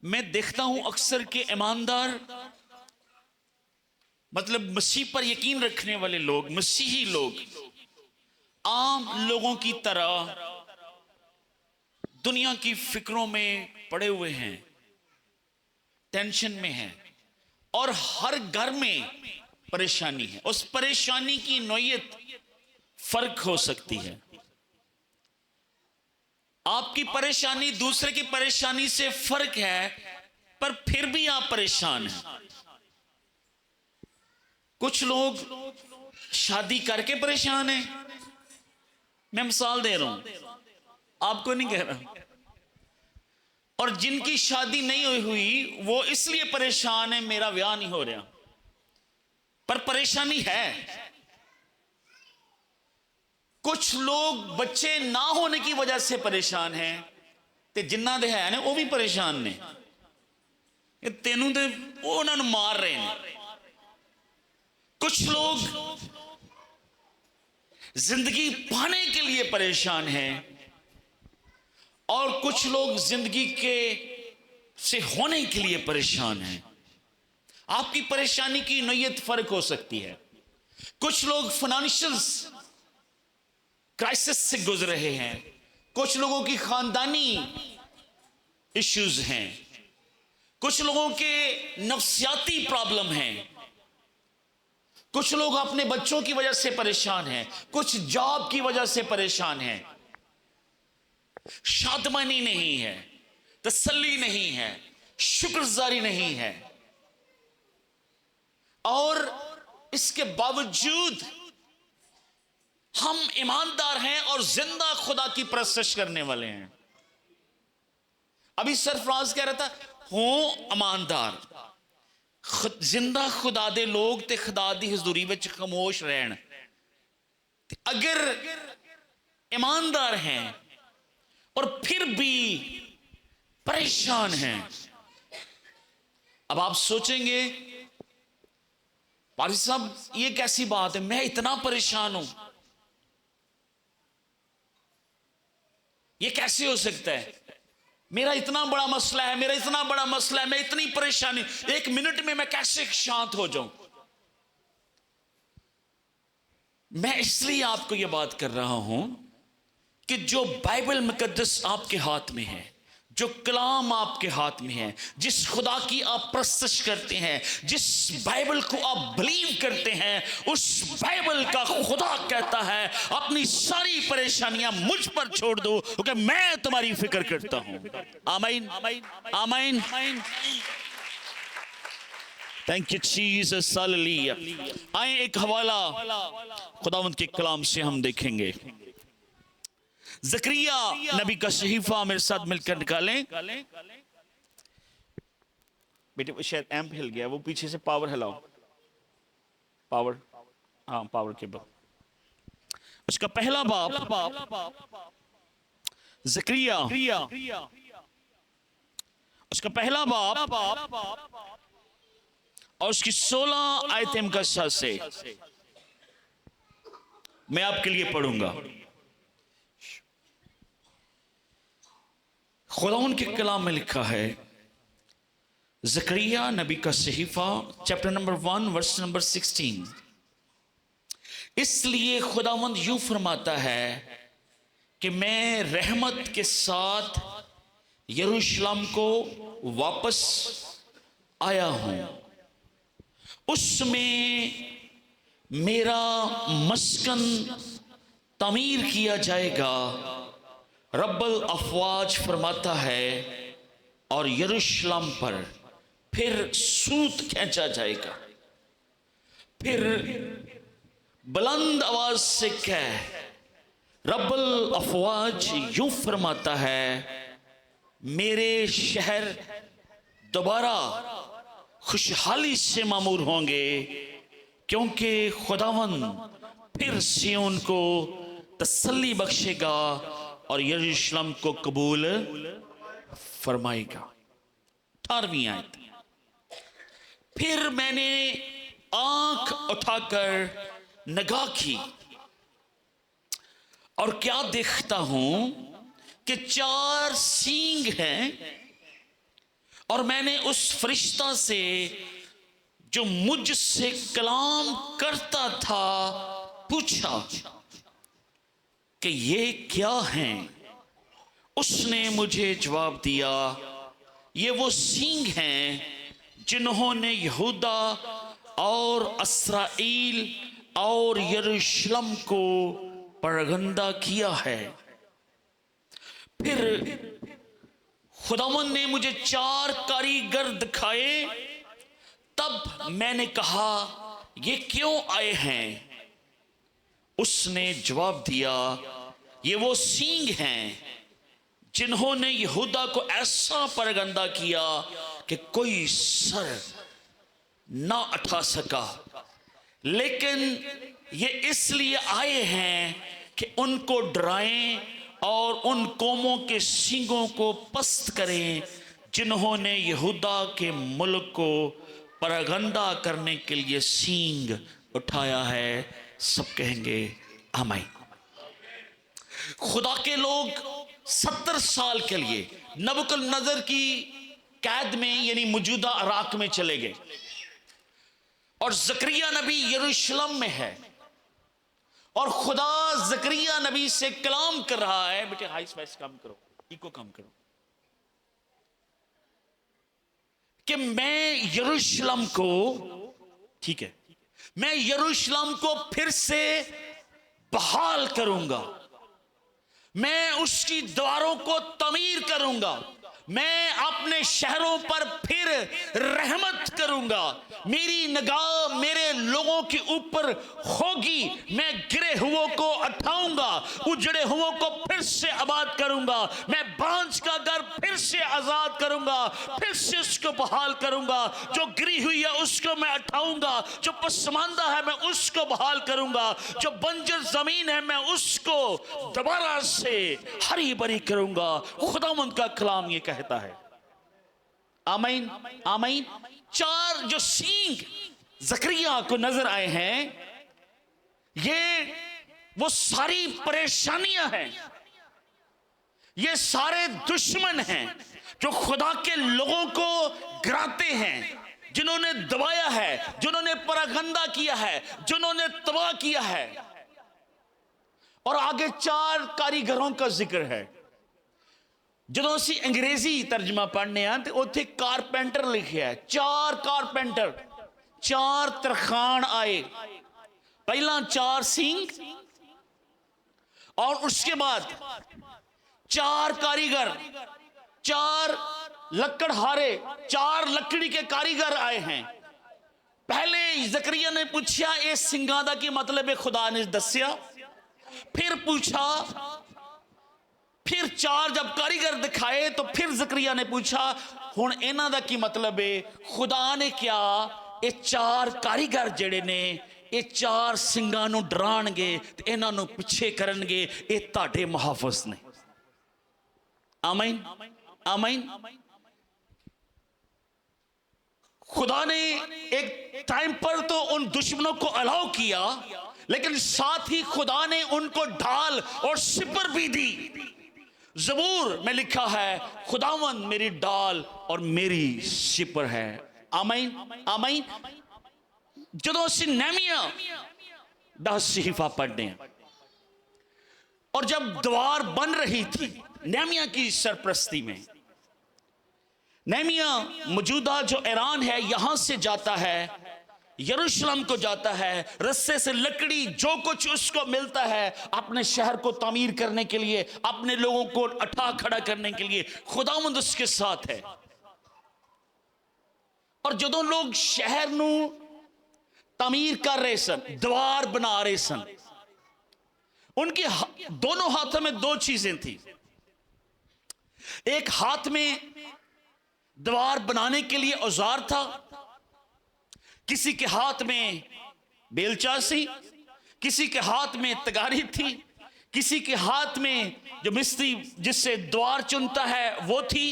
मैं देखता हूं अक्सर के ईमानदार, मतलब मसीह पर यकीन रखने वाले लोग, मसीही लोग आम लोगों की तरह दुनिया की फिक्रों में पड़े हुए हैं, टेंशन में हैं, और हर घर में परेशानी है। उस परेशानी की नौयत फर्क हो सकती है। आपकी परेशानी दूसरे की परेशानी से फर्क है, पर फिर भी आप परेशान हैं। कुछ लोग शादी करके परेशान हैं, मैं मिसाल दे रहा हूं, आपको नहीं कह रहा। और जिनकी शादी नहीं हुई वो इसलिए परेशान है, मेरा ब्याह नहीं हो रहा, पर परेशानी है। कुछ लोग बच्चे ना होने की वजह से परेशान हैं, ते जिन्ना दे है ने वो भी परेशान ने, तेनू ते वो उन्होंने मार रहे हैं। कुछ लोग जिंदगी पाने के लिए परेशान हैं, और कुछ लोग जिंदगी के से होने के लिए परेशान हैं। आपकी परेशानी की नौयत फर्क हो सकती है। कुछ लोग फाइनेंशियल क्राइसिस से गुजर रहे हैं, कुछ लोगों की खानदानी इश्यूज हैं, कुछ लोगों के नफ्सियाती प्रॉब्लम हैं, कुछ लोग अपने बच्चों की वजह से परेशान हैं, कुछ जॉब की वजह से परेशान हैं, शादमानी नहीं है, तसल्ली नहीं है, शुक्रगुजारी नहीं है, और इसके बावजूद हम ईमानदार हैं और जिंदा खुदा की परस्तिश करने वाले हैं। अभी सरफराज कह रहा था, हूं ईमानदार, जिंदा खुदा दे लोग ते खुदा दी हजूरी विच खामोश रहन। अगर ईमानदार हैं और फिर भी परेशान हैं, अब आप सोचेंगे पारी साहब ये कैसी बात है, मैं इतना परेशान हूं, ये कैसे हो सकता है? मेरा इतना बड़ा मसला है, मेरा इतना बड़ा मसला है, मैं इतनी परेशानी, एक मिनट में मैं कैसे शांत हो जाऊं? मैं इसलिए आपको यह बात कर रहा हूं कि जो बाइबल मुकद्दस आपके हाथ में है, जो कलाम आपके हाथ में है, जिस खुदा की आप परस्तिश करते हैं, जिस बाइबल को आप बिलीव करते हैं, उस बाइबल का खुदा कहता है अपनी सारी परेशानियां मुझ पर छोड़ दो, क्योंकि मैं तुम्हारी फिक्र करता हूं। आमीन, आमीन। Thank you Jesus, hallelujah. आए एक हवाला खुदावंद के कलाम से हम देखेंगे। ज़करिया नबी का सहीफा मेरे साथ मिलकर निकालें। बेटे शायद एम्प हिल गया, वो पीछे से पावर हिलाओ, पावर, हाँ पावर केबल। उसका पहला बाप ज़करिया, उसका पहला बाप और उसकी 16 आयतें का से मैं आपके लिए पढ़ूंगा। खुदा उनके कलाम में लिखा है, ज़करिया नबी का सहीफा चैप्टर नंबर 1 वर्स नंबर 16। इसलिए खुदावंद यूं फरमाता है कि मैं रहमत के साथ यरूशलेम को वापस आया हूं, उसमें मेरा मस्कन तामीर किया जाएगा, रब्बल अफवाज फरमाता है, और यरूशलेम पर फिर सूत खींचा जाएगा। फिर बुलंद आवाज से कह, रब्बल अफवाज यूं फरमाता है, मेरे शहर दोबारा खुशहाली से मामूर होंगे, क्योंकि खुदावन फिर सियोन को तसल्ली बख्शेगा और यरूशलेम को कबूल फरमाएगा। 18वीं आयत, फिर मैंने आंख उठाकर निगाह की और क्या देखता हूं कि 4 सींग हैं और मैंने उस फरिश्ता से जो मुझसे कलाम करता था पूछा कि ये क्या हैं? उसने मुझे जवाब दिया, ये वो सींग हैं जिन्होंने यहूदा और इस्राएल और यरूशलेम को परगंदा किया है। फिर खुदावंद ने मुझे 4 कारीगर दिखाए। तब मैंने कहा, ये क्यों आए हैं? उसने जवाब दिया, ये वो सींग हैं जिन्होंने यहूदा को ऐसा परगंदा किया कि कोई सर ना उठा सका, लेकिन ये इसलिए आए हैं कि उनको डराएं और उन कौमों के सींगों को पस्त करें जिन्होंने यहूदा के मुल्क को परगंदा करने के लिए सींग उठाया है। सब कहेंगे आमीन। खुदा के लोग 70 साल के लिए नबूकदनेस्सर की कैद में यानी मौजूदा इराक में चले गए और जकरिया नबी यरूशलेम में है और खुदा जकरिया नबी से कलाम कर रहा है, बेटे हाई स्पाइस कम करो, इको कम करो, कि मैं यरूशलेम को, ठीक है, मैं यरूशलेम को फिर से बहाल करूंगा, मैं उसकी दीवारों को तमीर करूंगा, मैं अपने शहरों पर फिर रहमत करूंगा, मेरी निगाह मेरे लोगों के ऊपर होगी, मैं गिरे हुओं को उठाऊंगा, उजड़े हुओं को फिर से आबाद करूंगा, मैं बांझ का घर फिर से आजाद करूंगा, फिर से उसको बहाल करूंगा, जो गिरी हुई है उसको मैं उठाऊंगा, जो पसमानदा है मैं उसको बहाल करूंगा, जो बंजर जमीन है मैं उसको दोबारा से हरी भरी करूंगा। खुदावंद का कलाम ये कहता है। आमीन आमीन। 4 जो सींग जकरिया को नजर आए हैं, ये वो सारी परेशानियां हैं, ये सारे दुश्मन हैं जो खुदा के लोगों को गिराते हैं, जिन्होंने दबाया है, जिन्होंने परगंदा किया है, जिन्होंने तबाह किया है। और आगे 4 कारीगरों का जिक्र है। ਜਦੋਂ ਅਸੀਂ अंग्रेजी तर्जमा पढ़ने तो उत्थे कारपेंटर लिखे है, 4 कारपेंटर, 4 तरखान आए, पहला 4 सींग और उसके बाद 4 कारीगर, 4 लकड़हारे, 4 लकड़ी के कारीगर आए हैं। पहले जकरिया ने पूछा ये सिंगां दा की मतलब है, खुदा ने दस्या। फिर पूछा, फिर 4 जब कारीगर दिखाए तो फिर जकरिया ने पूछा हुण इन्हां दा की मतलब है? खुदा ने क्या ये 4 कारीगर जेड़े ने ये 4 सिंगां नूं डराणगे ते इन्हां नूं पिछे करनगे, ये तुहाडे मुहाफिज ने। आमीन आमीन। खुदा ने एक टाइम पर तो उन दुश्मनों को अलाउ किया, लेकिन साथ ही खुदा ने उनको ढाल और सिपर भी दी। ज़बूर में लिखा है, खुदावंद मेरी ढाल और मेरी सिपर है। आमीन आमीन। जदों असीं नहमिया दा सहीफा पढ़ने हैं और जब दीवार बन रही थी नहमिया की सरप्रस्ती में, नहमिया मौजूदा जो ईरान है यहां से जाता है, यरूशलेम को जाता है, रस्से से लकड़ी जो कुछ उसको मिलता है अपने शहर को तामीर करने के लिए, अपने लोगों को उठा खड़ा करने के लिए। खुदावंद उसके साथ है। और जदों लोग शहर नू तामीर कर रहे सन, दीवार बना रहे सन, उनके दोनों हाथों में 2 चीजें थी। एक हाथ में दीवार बनाने के लिए औजार था, किसी के हाथ में बेलचा सी, किसी के हाथ में तगारी थी, किसी के हाथ में जो मिस्त्री जिससे द्वार चुनता है वो थी,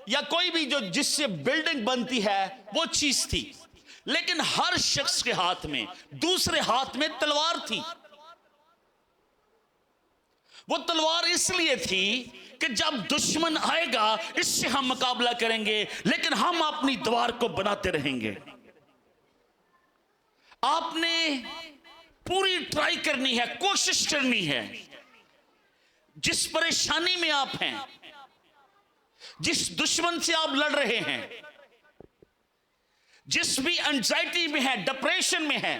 या कोई भी जो जिससे बिल्डिंग बनती है वो चीज थी। लेकिन हर शख्स के हाथ में, दूसरे हाथ में तलवार थी। वो तलवार इसलिए थी कि जब दुश्मन आएगा इससे हम मुकाबला करेंगे, लेकिन हम अपनी दीवार को बनाते रहेंगे। आपने पूरी ट्राई करनी है, कोशिश करनी है। जिस परेशानी में आप हैं, जिस दुश्मन से आप लड़ रहे हैं, जिस भी एंजाइटी में है, डिप्रेशन में है,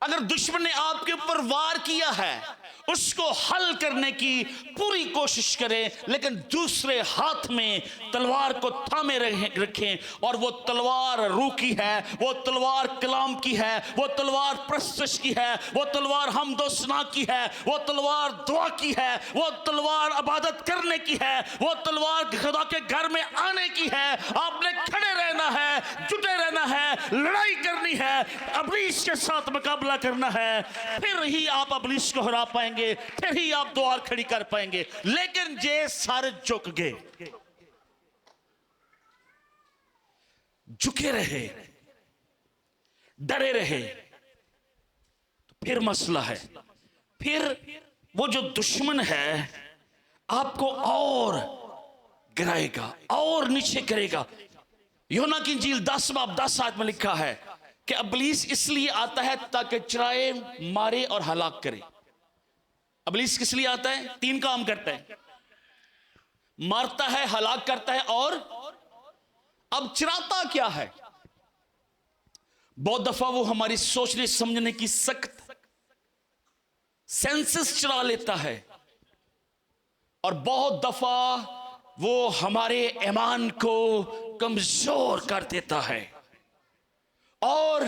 अगर दुश्मन ने आपके ऊपर वार किया है, उसको हल करने की पूरी कोशिश करें, लेकिन दूसरे हाथ में तलवार को थामे रखें। और वो तलवार रूह की है, वो तलवार कलाम की है, वो तलवार प्रस्तुत की है, वो तलवार हमदो सना की है, वो तलवार दुआ की है, वो तलवार इबादत करने की है, वो तलवार खुदा के घर में आने की है। आपने खड़े रहना है, जुटे रहना है, लड़ाई करनी है, इब्लीस के साथ मुकाबला करना है, फिर ही आप इब्लीस को हरा पाएंगे, फिर ही आप द्वार खड़ी कर पाएंगे। लेकिन जे सारे झुक गए, झुके रहे, डरे रहे, तो फिर मसला है। फिर वो जो दुश्मन है आपको और गिराएगा और नीचे करेगा। यूहन्ना की इंजील 10 बाब 10 आयत में लिखा है कि इब्लीस इसलिए आता है ताकि चुराए, मारे और हलाक करे। इब्लीस किस लिए आता है? 3 काम करता है, मारता है, हलाक करता है, और अब चुराता क्या है? बहुत दफा वो हमारी सोचने समझने की सख्त सेंसेस चुरा लेता है, और बहुत दफा वो हमारे ईमान को कमजोर कर देता है, और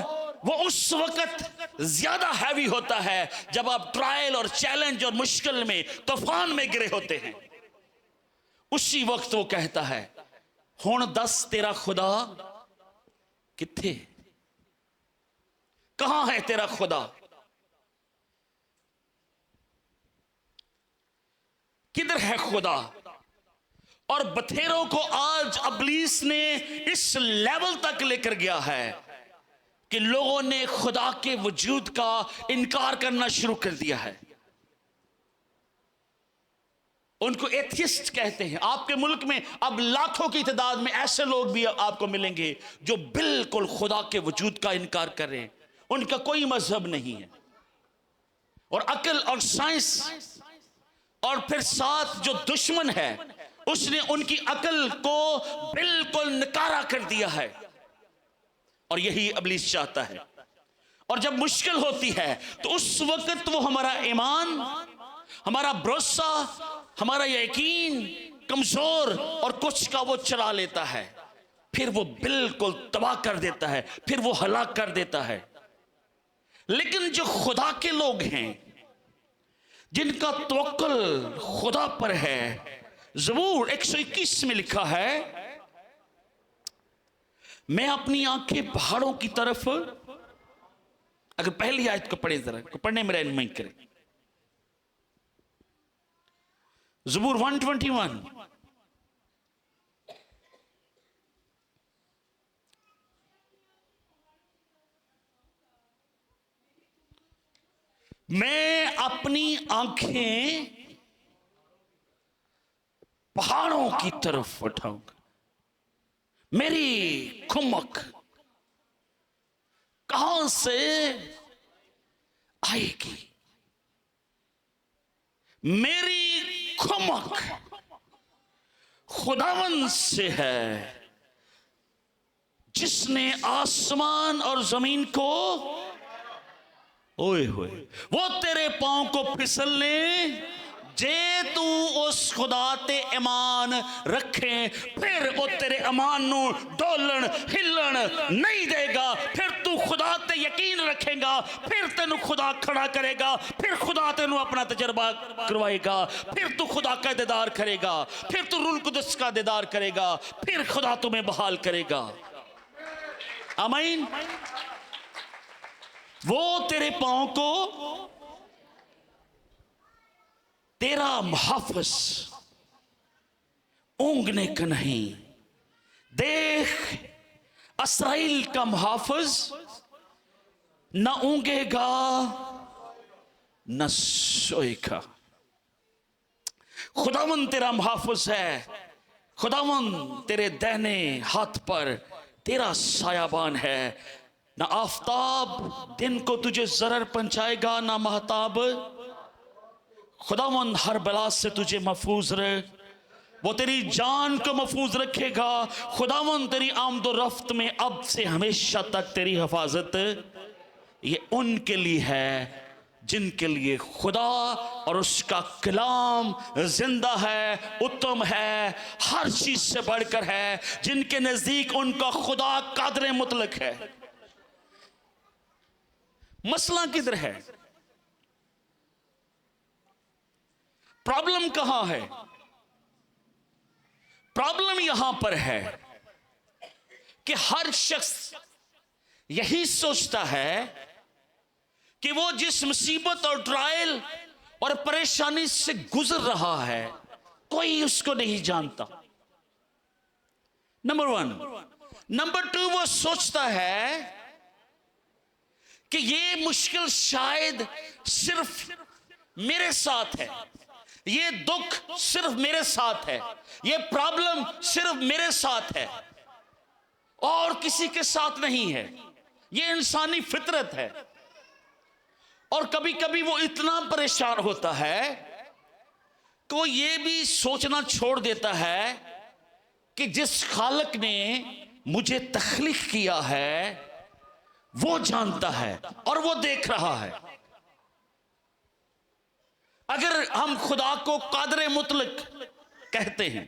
वो उस वक्त ज्यादा हैवी होता है जब आप ट्रायल और चैलेंज और मुश्किल में, तूफान में गिरे होते हैं। उसी वक्त वो कहता है, हुण दस तेरा खुदा किथे, कहां है तेरा खुदा? किधर है खुदा? और बथेरों को आज इब्लीस ने इस लेवल तक लेकर गया है कि लोगों ने खुदा के वजूद का इनकार करना शुरू कर दिया है। उनको एथियस्ट कहते हैं। आपके मुल्क में अब लाखों की तादाद में ऐसे लोग भी आपको मिलेंगे जो बिल्कुल खुदा के वजूद का इनकार कर रहे हैं। उनका कोई मजहब नहीं है, और अकल और साइंस और फिर साथ जो दुश्मन है उसने उनकी अकल को बिल्कुल नकारा कर दिया है, और यही इब्लीस चाहता है। और जब मुश्किल होती है तो उस वक्त वो हमारा ईमान, हमारा भरोसा, हमारा यकीन कमजोर और कुछ का वो चला लेता है, फिर वो बिल्कुल तबाह कर देता है, फिर वो हलाक कर देता है। लेकिन जो खुदा के लोग हैं, जिनका तवक्कुल खुदा पर है, ज़बूर 121 में लिखा है, मैं अपनी आंखें पहाड़ों की तरफ, अगर पहली आयत को पढ़े, जरा पढ़ने में रहनुमाई करें। ज़बूर 121, मैं अपनी आंखें पहाड़ों की तरफ उठाऊंगा, मेरी खुमक कहां से आएगी? मेरी खुमक खुदावन से है, जिसने आसमान और जमीन को, ओए होए, वो तेरे पांव को फिसलने, जे तू उस खुदा ते ईमान रखे, फिर वो तेरे ईमान नू डोलन हिलन नहीं देगा। फिर तू खुदा ते यकीन रखेगा, फिर तेनू खुदा खड़ा करेगा, फिर खुदा तेनू अपना तजर्बा करवाएगा, फिर तू खुदा का दीदार करेगा, फिर तू रूह कुदस का दीदार करेगा, फिर खुदा तुम्हें बहाल करेगा। आमीन। वो तेरे पांव को, तेरा मुहाफिज ऊँघने का नहीं। देख, इस्राएल का मुहाफिज न ऊँघेगा न सोएगा। खुदावन तेरा मुहाफिज है, खुदावन तेरे दाहिने हाथ पर तेरा सायाबान है। ना आफताब दिन को तुझे जरर पहुंचाएगा, ना महताब। खुदावन हर बला से तुझे महफूज रहे, वो तेरी जान को महफूज रखेगा। खुदावन तेरी आमदो रफ्त में अब से हमेशा तक तेरी हिफाजत। ये उनके लिए है जिनके लिए खुदा और उसका कलाम जिंदा है, उत्तम है, हर चीज से बढ़कर है, जिनके नजदीक उनका खुदा कादर मुतलक है। मसला किधर है? प्रॉब्लम कहां है? प्रॉब्लम यहां पर है कि हर शख्स यही सोचता है कि वो जिस मुसीबत और ट्रायल और परेशानी से गुजर रहा है कोई उसको नहीं जानता, नंबर 1। नंबर 2, वो सोचता है कि ये मुश्किल शायद सिर्फ मेरे साथ है, ये दुख सिर्फ मेरे साथ है, ये प्रॉब्लम सिर्फ मेरे साथ है और किसी के साथ नहीं है। ये इंसानी फितरत है। और कभी कभी वो इतना परेशान होता है कि वो ये भी सोचना छोड़ देता है कि जिस खालिक ने मुझे तख्लीक किया है वो जानता है और वो देख रहा है। अगर हम खुदा को कादर मुतलक कहते हैं,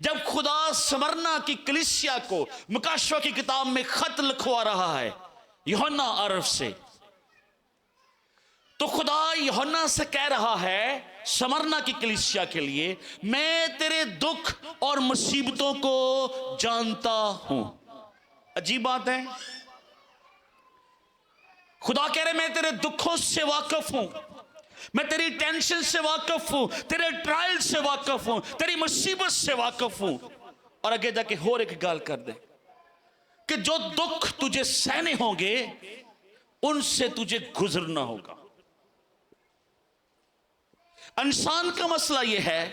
जब खुदा स्मरना की कलीसिया को मुकाशवा की किताब में खत लिखवा रहा है यूहन्ना अरब से, तो खुदा यूहन्ना से कह रहा है स्मरना की कलीसिया के लिए, मैं तेरे दुख और मुसीबतों को जानता हूं। अजीब बात है, खुदा कह रहे मैं तेरे दुखों से वाकिफ हूं, मैं तेरी टेंशन से वाकिफ हूं, तेरे ट्रायल से वाकिफ हूं, तेरी मुसीबत से वाकिफ हूं। और आगे जाके होर एक गाल कर दे कि जो दुख तुझे सहने होंगे उनसे तुझे गुजरना होगा। इंसान का मसला यह है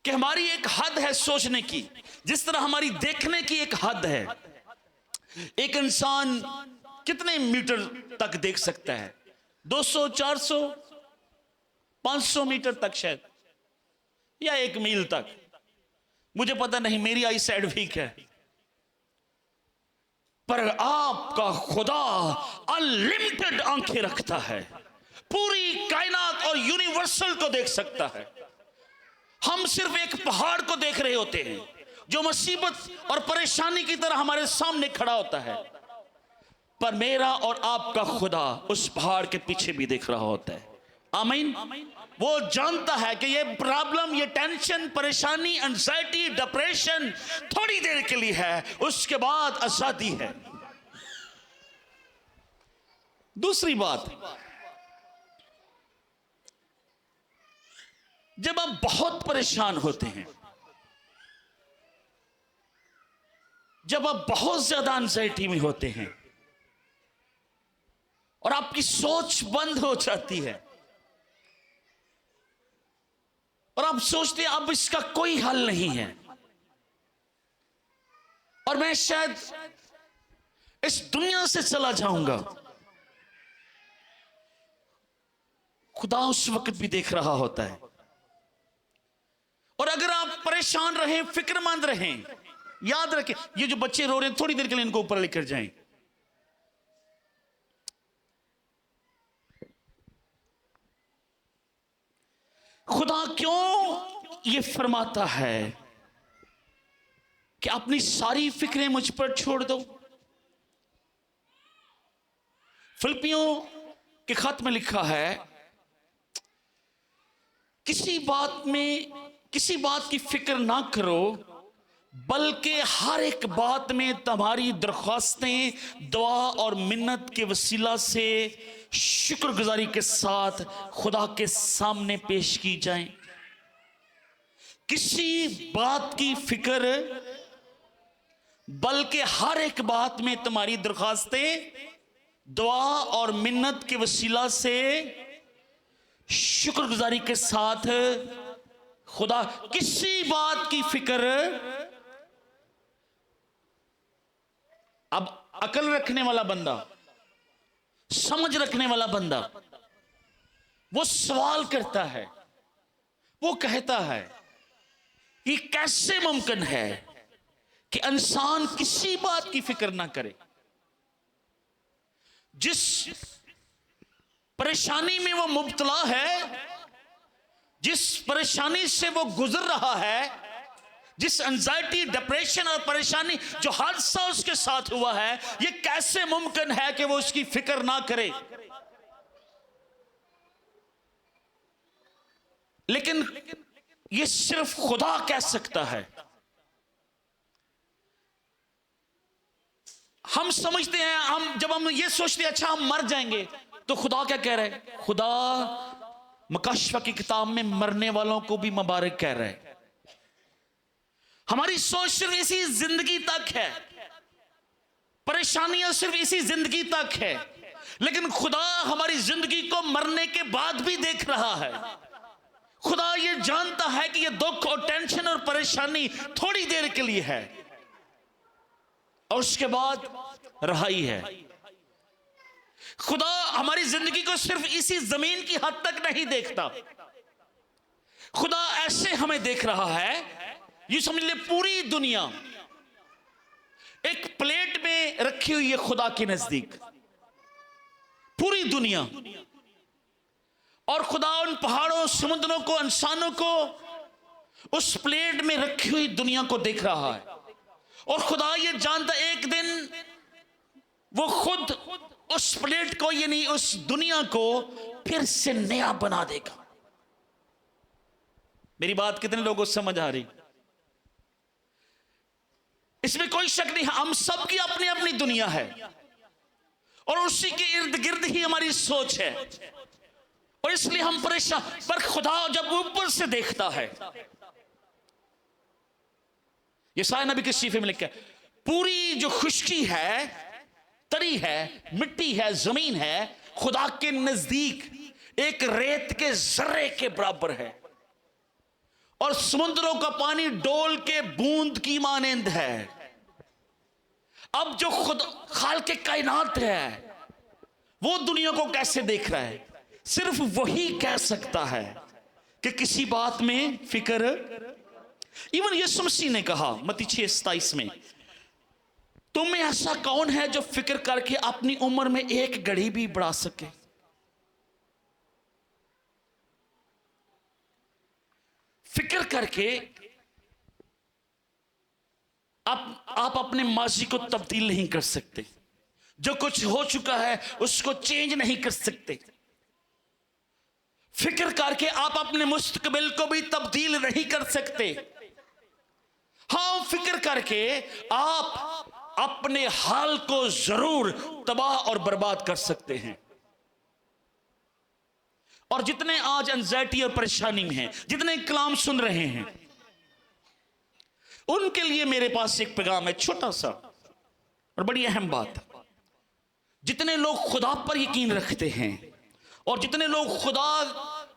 कि हमारी एक हद है सोचने की, जिस तरह हमारी देखने की एक हद है। एक इंसान कितने मीटर तक देख सकता है? 200, 400, 500 मीटर तक शायद, या 1 मील तक, मुझे पता नहीं, मेरी आई साइड वीक है। पर आपका खुदा अनलिमिटेड आंखें रखता है, पूरी कायनात और यूनिवर्सल को देख सकता है। हम सिर्फ एक पहाड़ को देख रहे होते हैं जो मुसीबत और परेशानी की तरह हमारे सामने खड़ा होता है, पर मेरा और आपका खुदा उस पहाड़ के पीछे भी देख रहा होता है। आमीन। वो जानता है कि ये प्रॉब्लम, ये टेंशन, परेशानी, एंजाइटी, डिप्रेशन थोड़ी देर के लिए है, उसके बाद आजादी है। दूसरी बात, जब आप बहुत परेशान होते हैं, जब आप बहुत ज्यादा एंजाइटी में होते हैं और आपकी सोच बंद हो जाती है और आप सोचते हैं अब इसका कोई हल नहीं है और मैं शायद इस दुनिया से चला जाऊंगा, खुदा उस वक्त भी देख रहा होता है। और अगर आप परेशान रहें, फिक्रमंद रहें, याद रखें, ये जो बच्चे रो रहे हैं थोड़ी देर के लिए इनको ऊपर लेकर जाएं। खुदा क्यों ये फरमाता है कि अपनी सारी फिक्रें मुझ पर छोड़ दो? फिलिपियों के खत में लिखा है, किसी बात की फिक्र ना करो, बल्कि हर एक बात में तुम्हारी दरख्वास्तें दुआ और मिन्नत के वसीला से शुक्रगुजारी के साथ खुदा के सामने पेश की जाएं। किसी बात की फिक्र, बल्कि हर एक बात में तुम्हारी दरख्वास्तें दुआ और मिन्नत के वसीला से शुक्रगुजारी के साथ खुदा किसी बात की फिक्र, अब अकल रखने वाला बंदा, समझ रखने वाला बंदा, वो सवाल करता है, वो कहता है कि कैसे मुमकिन है कि इंसान किसी बात की फिक्र ना करे। जिस परेशानी में वो मुब्तला है, जिस परेशानी से वो गुजर रहा है, जिस एंजाइटी, डिप्रेशन और परेशानी, जो हादसा उसके साथ हुआ है, ये कैसे मुमकिन है कि वो उसकी फिक्र ना करे। लेकिन ये सिर्फ खुदा कह सकता है। हम समझते हैं, जब हम ये सोचते हैं अच्छा हम मर जाएंगे, तो खुदा क्या कह रहा है? खुदा मुकाशफा की किताब में मरने वालों को भी मुबारक कह रहा है। हमारी सोच सिर्फ इसी जिंदगी तक है, परेशानियां सिर्फ इसी जिंदगी तक है, लेकिन खुदा हमारी जिंदगी को मरने के बाद भी देख रहा है। खुदा ये जानता है कि ये दुख और टेंशन और परेशानी थोड़ी देर के लिए है और उसके बाद रहाई है। खुदा हमारी जिंदगी को सिर्फ इसी जमीन की हद तक नहीं देखता। खुदा ऐसे हमें देख रहा है, ये समझ ले पूरी दुनिया एक प्लेट में रखी हुई है खुदा के नजदीक, पूरी दुनिया। और खुदा उन पहाड़ों, समुद्रों को, इंसानों को उस प्लेट में रखी हुई दुनिया को देख रहा है। और खुदा ये जानता एक दिन वो खुद उस प्लेट को, यानी उस दुनिया को फिर से नया बना देगा। मेरी बात कितने लोगों को समझ आ रही? इसमें कोई शक नहीं, हम सबकी अपनी अपनी दुनिया है और उसी के इर्द गिर्द ही हमारी सोच है, और इसलिए हम परेशान। पर खुदा जब ऊपर से देखता है, यशायाह नबी के सीफे में लिखा है, पूरी जो खुश्की है, तरी है, मिट्टी है, जमीन है, खुदा के नजदीक एक रेत के जर्रे के बराबर है, और समुद्रों का पानी डोल के बूंद की मानंद है। अब जो खुद खालिक कायनात है, वो दुनिया को कैसे देख रहा है? सिर्फ वही कह सकता है कि किसी बात में फिक्र। इवन यीशु मसीह ने कहा मत्ती 6:27 में, तुम में ऐसा कौन है जो फिक्र करके अपनी उम्र में एक घड़ी भी बढ़ा सके? फिक्र करके आप अपने माजी को तब्दील नहीं कर सकते। जो कुछ हो चुका है उसको चेंज नहीं कर सकते। फिक्र करके आप अपने मुस्तकबिल को भी तब्दील नहीं कर सकते। हाँ, फिक्र करके आप अपने हाल को जरूर तबाह और बर्बाद कर सकते हैं। और जितने आज एंजाइटी और परेशानी में हैं, जितने कलाम सुन रहे हैं, उनके लिए मेरे पास एक पैगाम है, छोटा सा और बड़ी अहम बात। जितने लोग खुदा पर यकीन रखते हैं और जितने लोग खुदा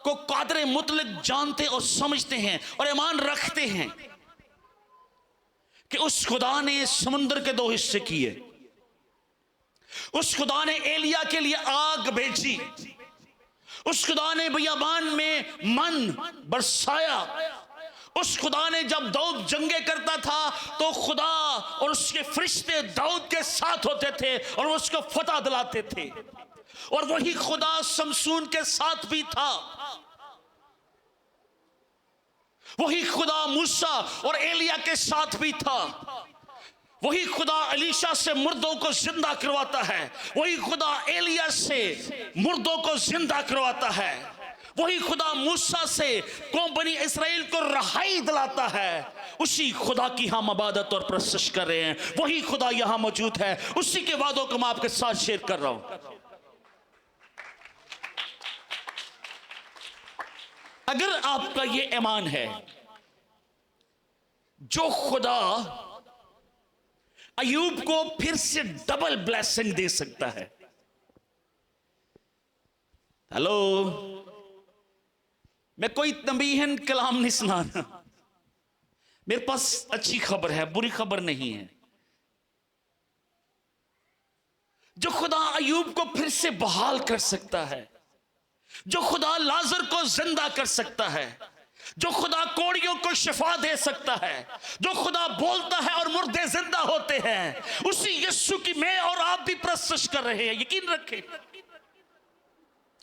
को कादर मुतलक जानते और समझते हैं और ईमान रखते हैं कि उस खुदा ने समुद्र के 2 हिस्से किए, उस खुदा ने एलिया के लिए आग भेजी, उस खुदा ने बियाबान में मन बरसाया, उस खुदा ने जब दाऊद जंगे करता था तो खुदा और उसके फरिश्ते दाऊद के साथ होते थे और उसको फतह दिलाते थे। और वही खुदा शमसून के साथ भी था, वही खुदा मूसा और एलिया के साथ भी था, वही खुदा एलीशा से मुर्दों को जिंदा करवाता है, वही खुदा एलिया से मुर्दों को जिंदा करवाता है, वही खुदा मूसा से कौम बनी इस्राएल को रहाई दिलाता है। उसी खुदा की हम इबादत और प्रशंसा कर रहे हैं, वही खुदा यहां मौजूद है, उसी के वादों को मैं आपके साथ शेयर कर रहा हूं। अगर आपका ये ईमान है, जो खुदा अयूब को फिर से डबल ब्लेसिंग दे सकता है। हेलो, मैं कोई तंबीहन कलाम नहीं सुना रहा, मेरे पास अच्छी खबर है, बुरी खबर नहीं है। जो खुदा अयूब को फिर से बहाल कर सकता है, जो खुदा लाजर को जिंदा कर सकता है, जो खुदा कोड़ियों को शिफा दे सकता है, जो खुदा बोलता है और मुर्दे जिंदा होते हैं, उसी यीशु की मैं और आप भी प्रस्तुत कर रहे हैं, यकीन रखें।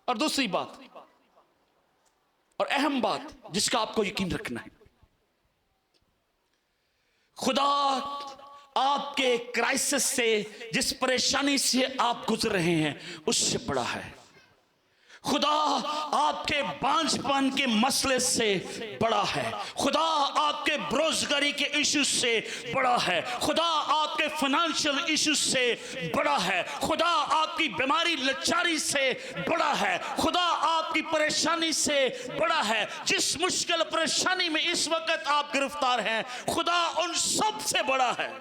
और दूसरी बात और अहम बात जिसका आपको यकीन रखना है, खुदा आपके क्राइसिस से, जिस परेशानी से आप गुजर रहे हैं, उससे बड़ा है। खुदा आपके बांझपन के मसले से बड़ा है। खुदा आपके बेरोजगारी के इश्यू से बड़ा है। खुदा आपके फाइनेंशियल इश्यू से बड़ा है। खुदा आपकी बीमारी लाचारी से बड़ा है। खुदा आपकी परेशानी से बड़ा है। जिस मुश्किल परेशानी में इस वक्त आप गिरफ्तार हैं, खुदा उन सब से बड़ा है।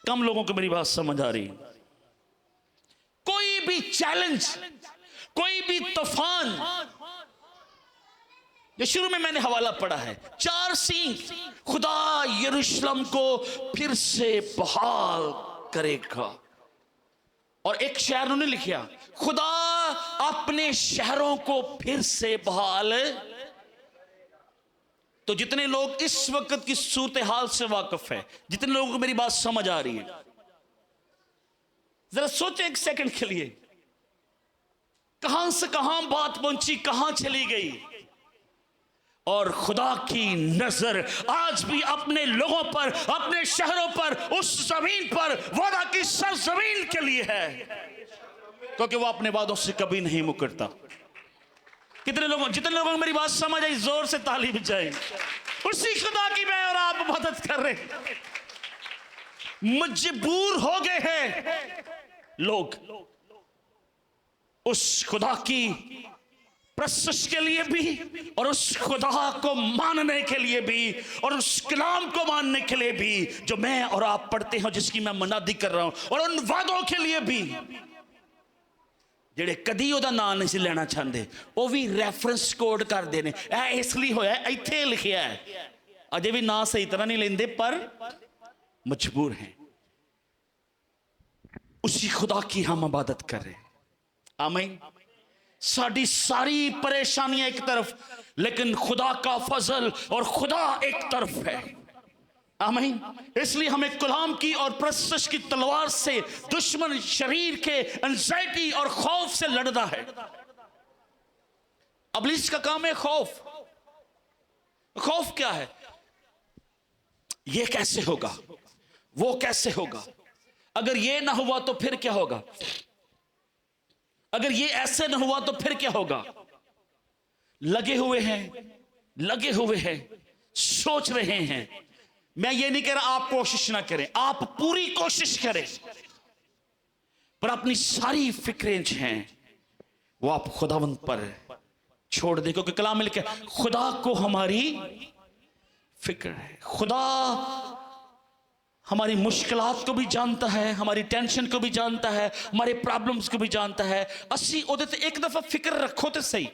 कम लोगों को मेरी बात समझ आ रही है। कोई भी चैलेंज, कोई भी तूफान, जो शुरू में मैंने हवाला पढ़ा है, 4 सींग, खुदा यरूशलेम को फिर से बहाल करेगा। और एक शायर उन्होंने लिखा, खुदा अपने शहरों को फिर से बहाल। तो जितने लोग इस वक्त की सूरत हाल से वाकिफ है, जितने लोगों को मेरी बात समझ आ रही है, जरा सोचें एक सेकंड के लिए, कहां से कहां बात पहुंची, कहां चली गई। और खुदा की नजर आज भी अपने लोगों पर, अपने शहरों पर, उस जमीन पर, वादा की सरजमीन के लिए है, क्योंकि वो अपने वादों से कभी नहीं मुकरता। कितने लोगों, जितने लोगों को मेरी बात समझ आई, जोर से ताली बजाएं। उसी खुदा की मैं और आप मदद कर रहे हैं। मजबूर हो गए हैं लोग उस खुदा की प्रशंसा के लिए भी, और उस खुदा को मानने के लिए भी, और उस कलाम को मानने के लिए भी जो मैं और आप पढ़ते हैं, जिसकी मैं मनादी कर रहा हूं, और उन वादों के लिए भी ਜਿਹੜੇ ਕਦੀ ਉਹਦਾ ਨਾਂ नहीं ਸੀ ਲੈਣਾ ਚਾਹੁੰਦੇ, ਉਹ ਵੀ ਰੈਫਰੈਂਸ ਕੋਡ ਕਰਦੇ ਨੇ। ਇਹ ਇਸ ਲਈ ਹੋਇਆ, ਇੱਥੇ ਲਿਖਿਆ ਹੈ। ਅਜੇ ਵੀ ਨਾਂ ਸਹੀ ਤਰ੍ਹਾਂ ਨਹੀਂ ਲੈਂਦੇ, पर मजबूर हैं। उसी खुदा की हम इबादत कर रहे हैं। आमीन। साड़ी सारी परेशानियां एक तरफ, लेकिन खुदा का फजल और खुदा एक तरफ है। आमीन। इसलिए हमें कलाम की और प्रशंसा की तलवार से दुश्मन शरीर के एंजाइटी और खौफ से लड़ना है। इब्लीस का काम है खौफ। खौफ क्या है? ये कैसे होगा, वो कैसे होगा, अगर ये ना हुआ तो फिर क्या होगा, अगर ये ऐसे ना हुआ तो फिर क्या होगा। लगे हुए हैं, सोच रहे हैं। मैं ये नहीं कह रहा आप कोशिश ना करें, आप पूरी कोशिश करें, पर अपनी सारी फिक्रें जो हैं वो आप खुदावंद पर छोड़ दें, क्योंकि कलाम में लिखा है खुदा को हमारी फिक्र है। खुदा हमारी मुश्किलात को भी जानता है, हमारी टेंशन को भी जानता है, हमारे प्रॉब्लम्स को भी जानता है। असी ओदे ते एक दफा फिक्र रखो तो सही,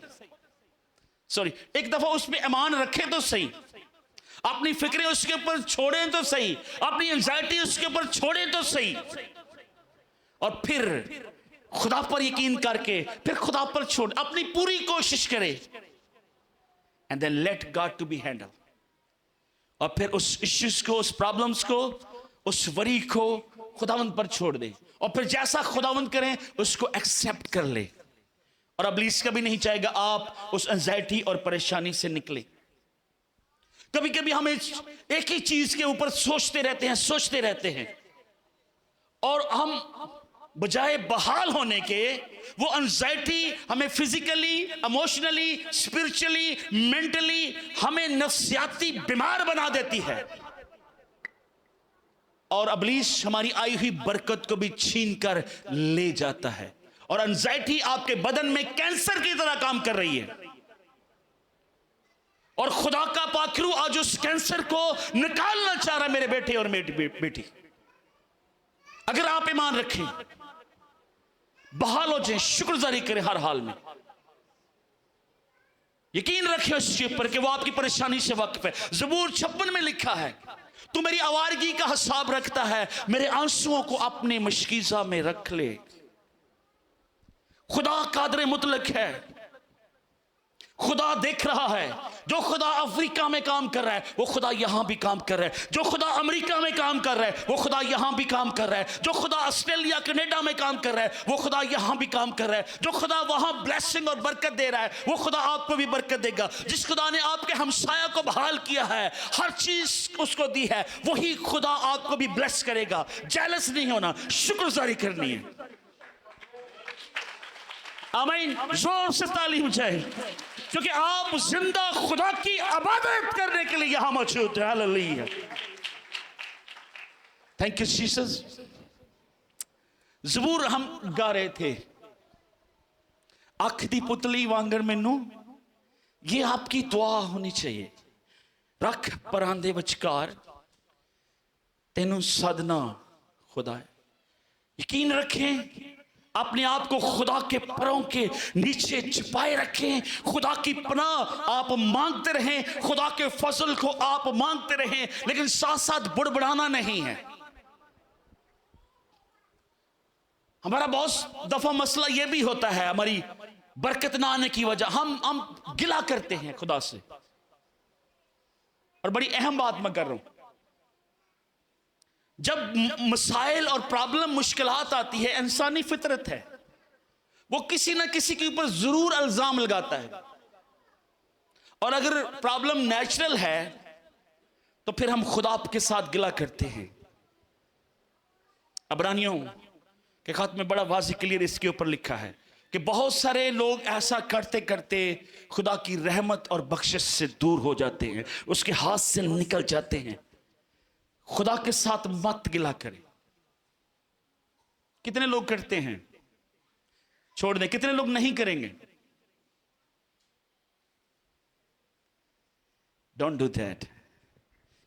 सॉरी, एक दफा उसमें ईमान रखे तो सही, अपनी फिक्रें उसके ऊपर छोड़ें तो सही, अपनी एंजाइटी उसके ऊपर छोड़ें तो सही, और फिर खुदा पर यकीन करके फिर खुदा पर छोड़, अपनी पूरी कोशिश करे, and then let God to be handle. और फिर उस इश्यूज को, उस प्रॉब्लम्स को, उस वरी को खुदावंद पर छोड़ दे, और फिर जैसा खुदावंद करें उसको एक्सेप्ट कर ले। और इब्लीस कभी नहीं चाहेगा आप उस एंजाइटी और परेशानी से निकले। कभी कभी हम एक ही चीज के ऊपर सोचते रहते हैं, और हम बजाय बहाल होने के, वो एंजाइटी हमें फिजिकली, इमोशनली, स्पिरिचुअली, मेंटली हमें नफ्सियाती बीमार बना देती है, और इब्लीस हमारी आई हुई बरकत को भी छीन कर ले जाता है। और एंजाइटी आपके बदन में कैंसर की तरह काम कर रही है, और खुदा का पाखरू आज उस कैंसर को निकालना चाह रहा है। मेरे बेटे और मेरी बेटी, अगर आप ईमान रखें, बहाल हो जाए, शुक्रगुजारी करें हर हाल में, यकीन रखिए उसके ऊपर कि वो आपकी परेशानी से वाकिफ है। ज़बूर 56 में लिखा है, तू मेरी आवारगी का हिसाब रखता है, मेरे आंसुओं को अपने मशकीज़ा में रख ले। खुदा कादर मुतलक है, खुदा देख रहा है। जो खुदा अफ्रीका में काम कर रहा है वो खुदा यहां भी काम कर रहा है। जो खुदा अमेरिका में काम कर रहा है वो खुदा यहां भी काम कर रहा है। जो खुदा ऑस्ट्रेलिया कनाडा में काम कर रहा है वो खुदा यहां भी काम कर रहा है। जो खुदा वहां ब्लेसिंग और बरकत दे रहा है वो खुदा आपको भी बरकत देगा। जिस खुदा ने आपके हमसाया को बहाल किया है, हर चीज उसको दी है, वही खुदा आपको भी ब्लेस करेगा। जेलस नहीं होना, शुक्रगुजारी करनी है। आमीन, जोर से तालीम चाहिए, क्योंकि आप जिंदा खुदा की इबादत करने के लिए यहां मौजूद है। Hallelujah, thank you Jesus. ज़बूर हम गा रहे थे, अख दी पुतली वांगर मैनू, ये आपकी दुआ होनी चाहिए। रख परांदे विचकार तेनू सदना खुदा है। यकीन रखें, अपने आप को खुदा के पैरों के नीचे छिपाए रखें। खुदा की पनाह आप मांगते रहें, खुदा के फजल को आप मांगते रहें, लेकिन साथ साथ बुड़बुड़ाना नहीं है। हमारा बहुत दफा मसला यह भी होता है, हमारी बरकत ना आने की वजह हम गिला करते हैं खुदा से। और बड़ी अहम बात मैं कर रहा हूं, जब मसाइल और प्रॉब्लम मुश्किलात आती है, इंसानी फितरत है, वो किसी ना किसी के ऊपर जरूर इल्जाम लगाता है। और अगर प्रॉब्लम नेचुरल है तो फिर हम खुदा के साथ गिला करते हैं। अबरानियों के खत में बड़ा वाज़ेह क्लियर इसके ऊपर लिखा है कि बहुत सारे लोग ऐसा करते करते खुदा की रहमत और बख्शिश से दूर हो जाते हैं, उसके हाथ से निकल जाते हैं। खुदा के साथ मत गिला करें। कितने लोग करते हैं, छोड़ दें। कितने लोग नहीं करेंगे? डोंट डू दैट,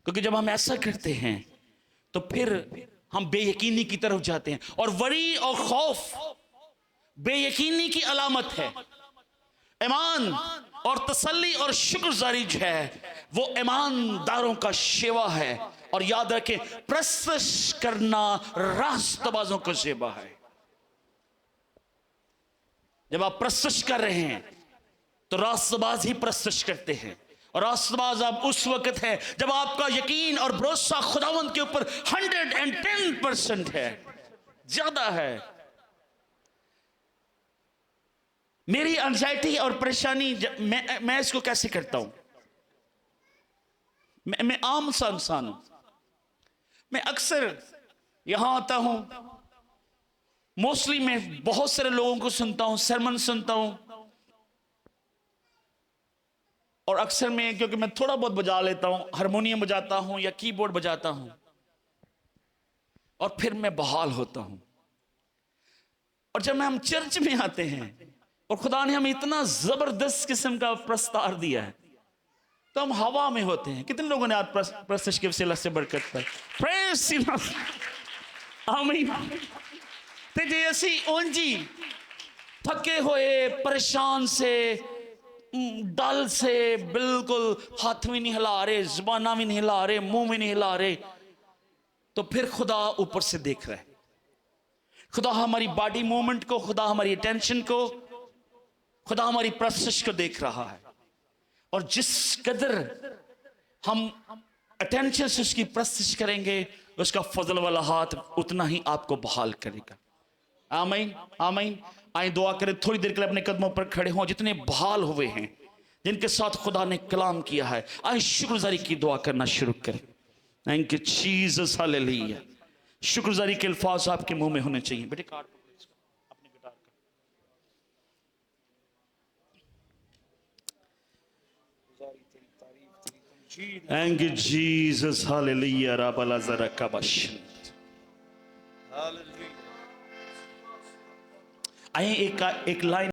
क्योंकि जब हम ऐसा करते हैं तो फिर हम बेयकीनी की तरफ जाते हैं। और वरी और खौफ बेयकीनी की अलामत है। ईमान और तसल्ली और शुक्रगुजारी जो है वो ईमानदारों का शेवा है। और याद रखें, प्रस्तश करना रास्तबाजों का शेवा है। जब आप प्रस्तश कर रहे हैं तो रास्तबाज ही प्रस्तश करते हैं। और रास्तबाज आप उस वक्त है जब आपका यकीन और भरोसा खुदावंद के ऊपर 110% है, ज्यादा है। मेरी एंजाइटी और परेशानी, मैं इसको कैसे करता हूं? मैं आम सा इंसान हूं। मैं अक्सर यहां आता हूं, मोस्टली मैं बहुत सारे लोगों को सुनता हूं, सरमन सुनता हूं। और अक्सर मैं, क्योंकि मैं थोड़ा बहुत बजा लेता हूं, हारमोनियम बजाता हूं या कीबोर्ड बजाता हूं, और फिर मैं बहाल होता हूं। और जब हम चर्च में आते हैं और खुदा ने हमें इतना जबरदस्त किस्म का प्रस्तार दिया है तो हम हवा में होते हैं। कितने लोगों ने आज प्रस्तश के वसीला से बरकत पाई? प्रेज़ आमीन। ते जे असी ओंजी थके हुए, परेशान से, डल से, बिल्कुल हाथ भी नहीं हिला रहे, जुबाना भी नहीं हिला रहे, मुंह भी नहीं हिला रहे, तो फिर खुदा ऊपर से देख रहा है। खुदा हमारी बॉडी मूवमेंट को, खुदा हमारी अटेंशन को, खुदा हमारी प्रस्तश को देख रहा है। और जिस कदर हम अटेंशन से उसकी प्रस्तश करेंगे, उसका फजल वाला हाथ उतना ही आपको बहाल करेगा। आमीन, आमीन। आए दुआ करें, थोड़ी देर के लिए अपने कदमों पर खड़े हों। जितने बहाल हुए हैं, जिनके साथ खुदा ने कलाम किया है, आए शुक्रगुजारी की दुआ करना शुरू करें। Thank you Jesus, hallelujah. शुक्रगुजारी के अल्फाज आपके मुंह में होने चाहिए। बेटे कार्ड अपने गिटार का। Thank you, Jesus. Hallelujah. Rabala zarakabash. Hallelujah. आइए एक लाइन